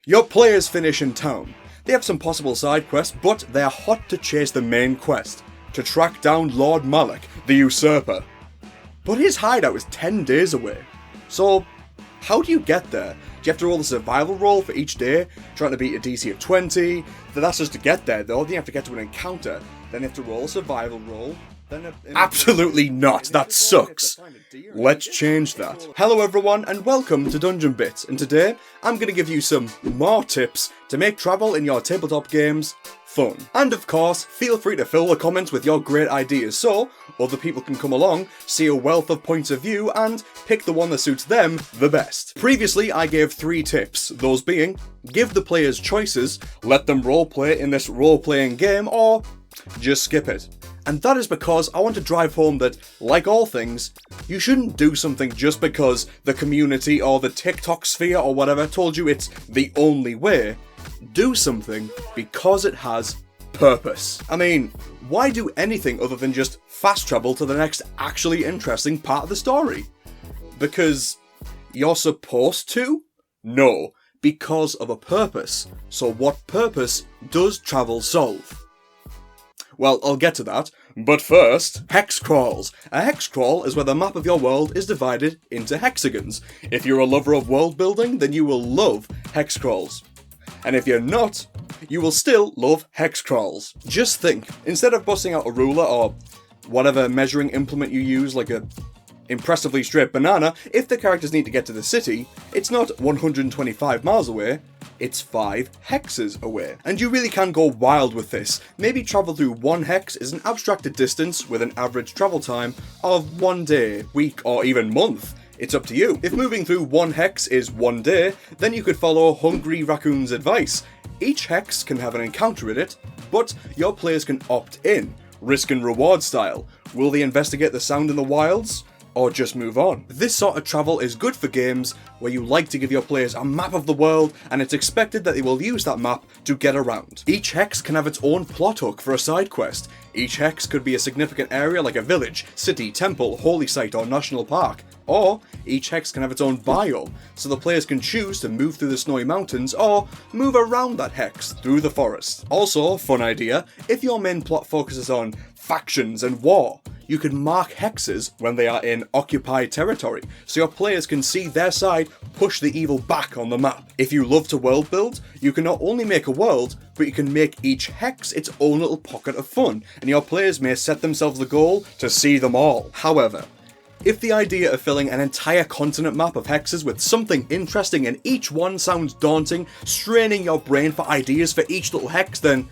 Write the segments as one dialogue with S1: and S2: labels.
S1: Your players finish in town. They have some possible side quests, but they're hot to chase the main quest, to track down Lord Malak, the usurper. But his hideout is 10 days away. So, how do you get there? Do you have to roll a survival roll for each day, trying to beat a DC of 20? That's just to get there though, then you have to get to an encounter, then you have to roll a survival roll, then Absolutely not, that sucks! Let's change that. Hello everyone and welcome to Dungeon Bits, and today I'm going to give you some more tips to make travel in your tabletop games fun. And of course, feel free to fill the comments with your great ideas so other people can come along, see a wealth of points of view, and pick the one that suits them the best. Previously, I gave 3 tips, those being, give the players choices, let them roleplay in this role-playing game, or just skip it. And that is because I want to drive home that, like all things, you shouldn't do something just because the community or the TikTok sphere or whatever told you it's the only way. Do something because it has purpose. I mean, why do anything other than just fast travel to the next actually interesting part of the story? Because you're supposed to? No, because of a purpose. So what purpose does travel solve? Well, I'll get to that, but first, hex crawls. A hex crawl is where the map of your world is divided into hexagons. If you're a lover of world building, then you will love hex crawls. And if you're not, you will still love hex crawls. Just think, instead of busting out a ruler or whatever measuring implement you use, like a impressively straight banana, if the characters need to get to the city, it's not 125 miles away, it's 5 hexes away. And you really can go wild with this. Maybe travel through 1 hex is an abstracted distance with an average travel time of 1 day, week, or even month. It's up to you. If moving through 1 hex is 1 day, then you could follow Hungry Raccoon's advice. Each hex can have an encounter in it, but your players can opt in, risk and reward style. Will they investigate the sound in the wilds? Or just move on. This sort of travel is good for games where you like to give your players a map of the world and it's expected that they will use that map to get around. Each hex can have its own plot hook for a side quest. Each hex could be a significant area like a village, city, temple, holy site or national park. Or each hex can have its own biome, so the players can choose to move through the snowy mountains or move around that hex through the forest. Also, fun idea, if your main plot focuses on factions and war, you can mark hexes when they are in occupied territory, so your players can see their side push the evil back on the map. If you love to world build, you can not only make a world, but you can make each hex its own little pocket of fun, and your players may set themselves the goal to see them all. However, if the idea of filling an entire continent map of hexes with something interesting in each one sounds daunting, straining your brain for ideas for each little hex, then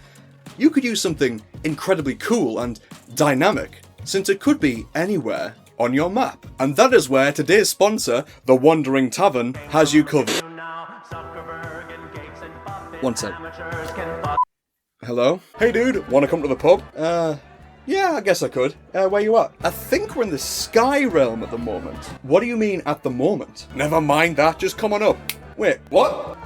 S1: you could use something incredibly cool and dynamic, since it could be anywhere on your map. And that is where today's sponsor, The Wandering Tavern, has you covered. One sec. Hello? Hey dude, wanna come to the pub? Yeah, I guess I could. Where you at? I think we're in the Sky Realm at the moment. What do you mean, at the moment? Never mind that, just come on up. Wait, what?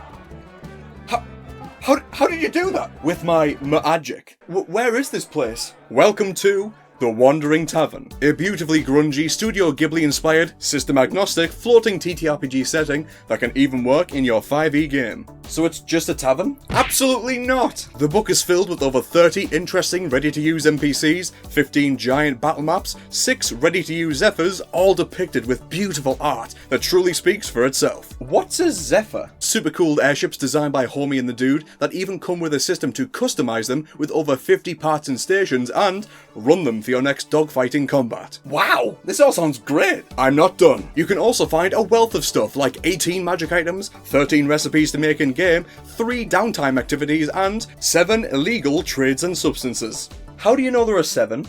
S1: How did you do that? With my magic. Where is this place? Welcome to The Wandering Tavern, a beautifully grungy, Studio Ghibli-inspired, system-agnostic, floating TTRPG setting that can even work in your 5e game. So it's just a tavern? Absolutely not! The book is filled with over 30 interesting ready-to-use NPCs, 15 giant battle maps, 6 ready-to-use Zephyrs, all depicted with beautiful art that truly speaks for itself. What's a Zephyr? Super cool airships designed by Homie and the Dude that even come with a system to customize them with over 50 parts and stations and run them for your next dogfighting combat. Wow, this all sounds great. I'm not done. You can also find a wealth of stuff like 18 magic items, 13 recipes to make in game, 3 downtime activities, and 7 illegal trades and substances. How do you know there are 7?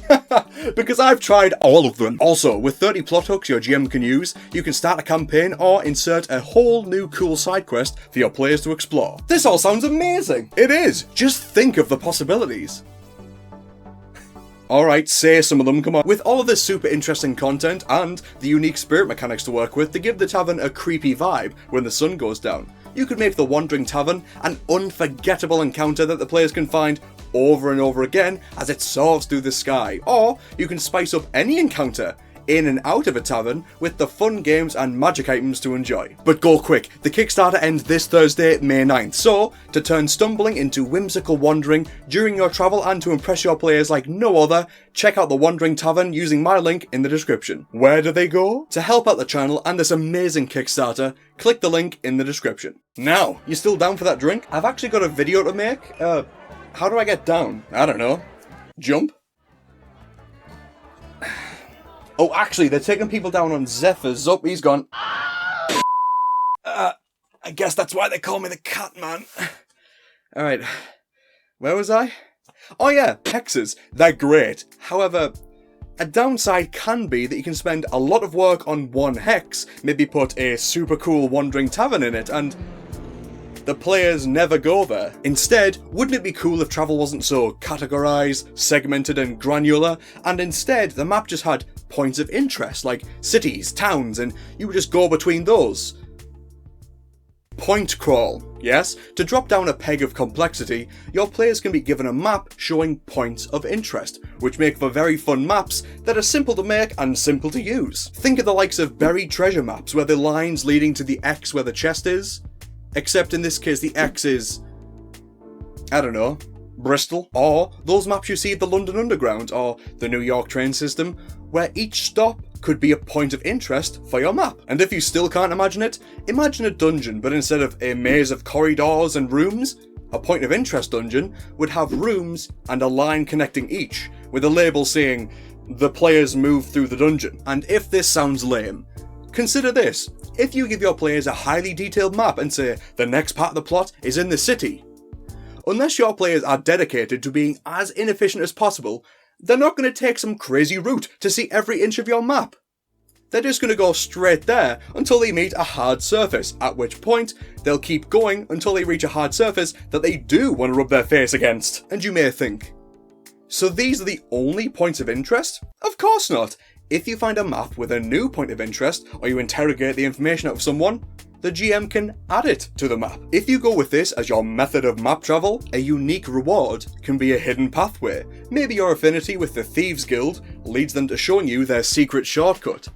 S1: Because I've tried all of them. Also, with 30 plot hooks your GM can use, you can start a campaign or insert a whole new cool side quest for your players to explore. This all sounds amazing! It is! Just think of the possibilities. Alright, say some of them, come on. With all of this super interesting content and the unique spirit mechanics to work with to give the tavern a creepy vibe when the sun goes down, you could make the Wandering Tavern an unforgettable encounter that the players can find over and over again as it soars through the sky. Or you can spice up any encounter in and out of a tavern with the fun games and magic items to enjoy. But go quick, the Kickstarter ends this Thursday, May 9th, so to turn stumbling into whimsical wandering during your travel and to impress your players like no other, check out the Wandering Tavern using my link in the description. Where do they go? To help out the channel and this amazing Kickstarter, click the link in the description. Now, you still down for that drink? I've actually got a video to make. How do I get down? I don't know. Jump? Oh, actually, they're taking people down on Zephyr's. Up, he's gone. I guess that's why they call me the Cat Man. Alright, where was I? Oh yeah, hexes. They're great. However, a downside can be that you can spend a lot of work on one hex, maybe put a super cool wandering tavern in it, and the players never go there. Instead, wouldn't it be cool if travel wasn't so categorized, segmented and granular, and instead the map just had points of interest, like cities, towns, and you would just go between those? Point crawl. Yes, to drop down a peg of complexity, your players can be given a map showing points of interest, which make for very fun maps that are simple to make and simple to use. Think of the likes of buried treasure maps, where the lines leading to the X where the chest is, except in this case the X is, I don't know, Bristol, or those maps you see at the London Underground or the New York train system, where each stop could be a point of interest for your map. And if you still can't imagine it, imagine a dungeon, but instead of a maze of corridors and rooms, a point of interest dungeon would have rooms and a line connecting each, with a label saying, "The players move through the dungeon." And if this sounds lame, consider this. If you give your players a highly detailed map and say, the next part of the plot is in the city, unless your players are dedicated to being as inefficient as possible, they're not going to take some crazy route to see every inch of your map. They're just going to go straight there until they meet a hard surface, at which point they'll keep going until they reach a hard surface that they do want to rub their face against. And you may think, so these are the only points of interest? Of course not. If you find a map with a new point of interest, or you interrogate the information out of someone, the GM can add it to the map. If you go with this as your method of map travel, a unique reward can be a hidden pathway. Maybe your affinity with the Thieves Guild leads them to showing you their secret shortcut,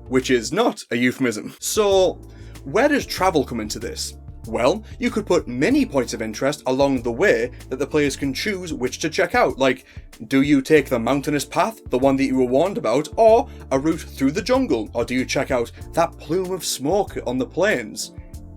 S1: which is not a euphemism. So, where does travel come into this? Well, you could put many points of interest along the way that the players can choose which to check out, like, do you take the mountainous path, the one that you were warned about, or a route through the jungle, or do you check out that plume of smoke on the plains?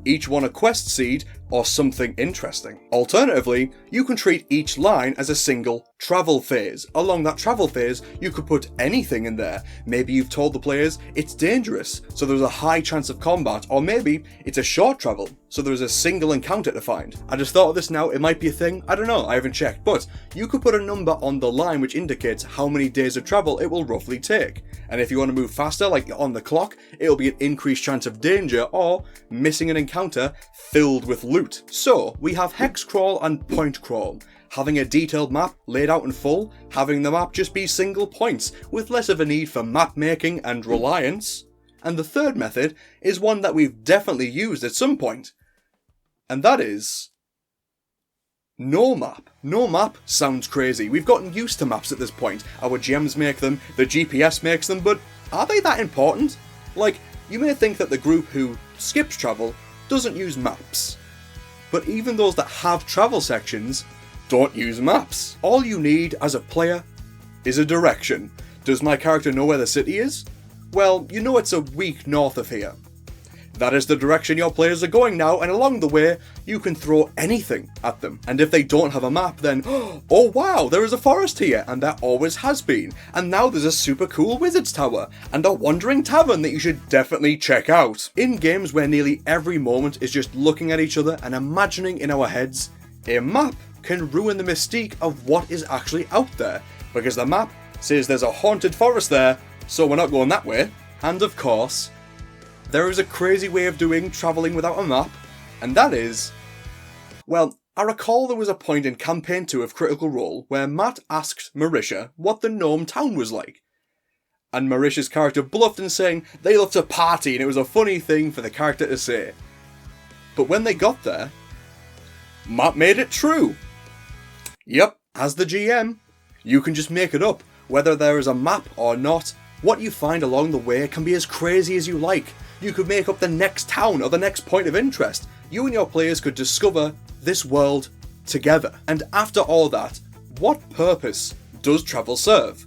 S1: Each one a quest seed, or something interesting. Alternatively, you can treat each line as a single travel phase. Along that travel phase, you could put anything in there. Maybe you've told the players it's dangerous, so there's a high chance of combat, or maybe it's a short travel, so there's a single encounter to find. I just thought of this now, it might be a thing, I don't know, I haven't checked, but you could put a number on the line which indicates how many days of travel it will roughly take. And if you want to move faster, like on the clock, it'll be an increased chance of danger or missing an encounter filled with loot. So, we have Hex Crawl and Point Crawl. Having a detailed map laid out in full, having the map just be single points, with less of a need for map making and reliance. And the third method is one that we've definitely used at some point, and that is no map. No map sounds crazy. We've gotten used to maps at this point. Our GMs make them, the GPS makes them, but are they that important? Like, you may think that the group who skips travel doesn't use maps, but even those that have travel sections don't use maps. All you need as a player is a direction. Does my character know where the city is? Well, you know it's a week north of here. That is the direction your players are going now, and along the way, you can throw anything at them. And if they don't have a map, then, oh wow, there is a forest here, and there always has been. And now there's a super cool wizard's tower, and a wandering tavern that you should definitely check out. In games where nearly every moment is just looking at each other and imagining in our heads, a map can ruin the mystique of what is actually out there, because the map says there's a haunted forest there, so we're not going that way. And of course, there is a crazy way of doing travelling without a map, and that is, well, I recall there was a point in Campaign 2 of Critical Role where Matt asked Marisha what the gnome town was like. And Marisha's character bluffed in saying they love to party and it was a funny thing for the character to say. But when they got there, Matt made it true. Yep, as the GM, you can just make it up. Whether there is a map or not What you find along the way can be as crazy as you like. You could make up the next town or the next point of interest. You and your players could discover this world together. And after all that, what purpose does travel serve?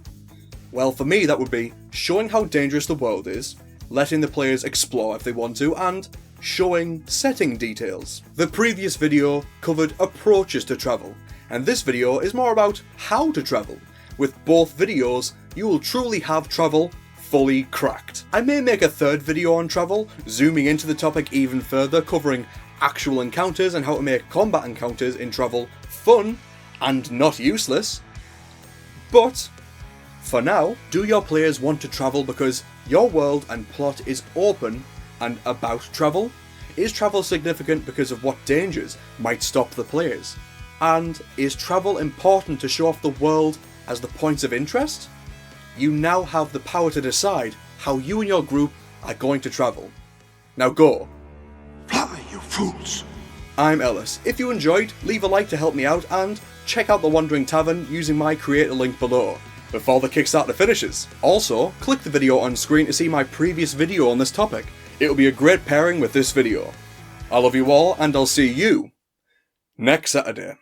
S1: Well, for me that would be showing how dangerous the world is, letting the players explore if they want to, and showing setting details. The previous video covered approaches to travel, and this video is more about how to travel. With both videos, you will truly have travel fully cracked. I may make a third video on travel, zooming into the topic even further, covering actual encounters and how to make combat encounters in travel fun and not useless. But for now, do your players want to travel because your world and plot is open and about travel? Is travel significant because of what dangers might stop the players? And is travel important to show off the world as the points of interest? You now have the power to decide how you and your group are going to travel. Now go!
S2: Fly, you fools!
S1: I'm Ellis. If you enjoyed, leave a like to help me out, and check out the Wandering Tavern using my creator link below before the Kickstarter finishes. Also, click the video on screen to see my previous video on this topic. It'll be a great pairing with this video. I love you all, and I'll see you next Saturday.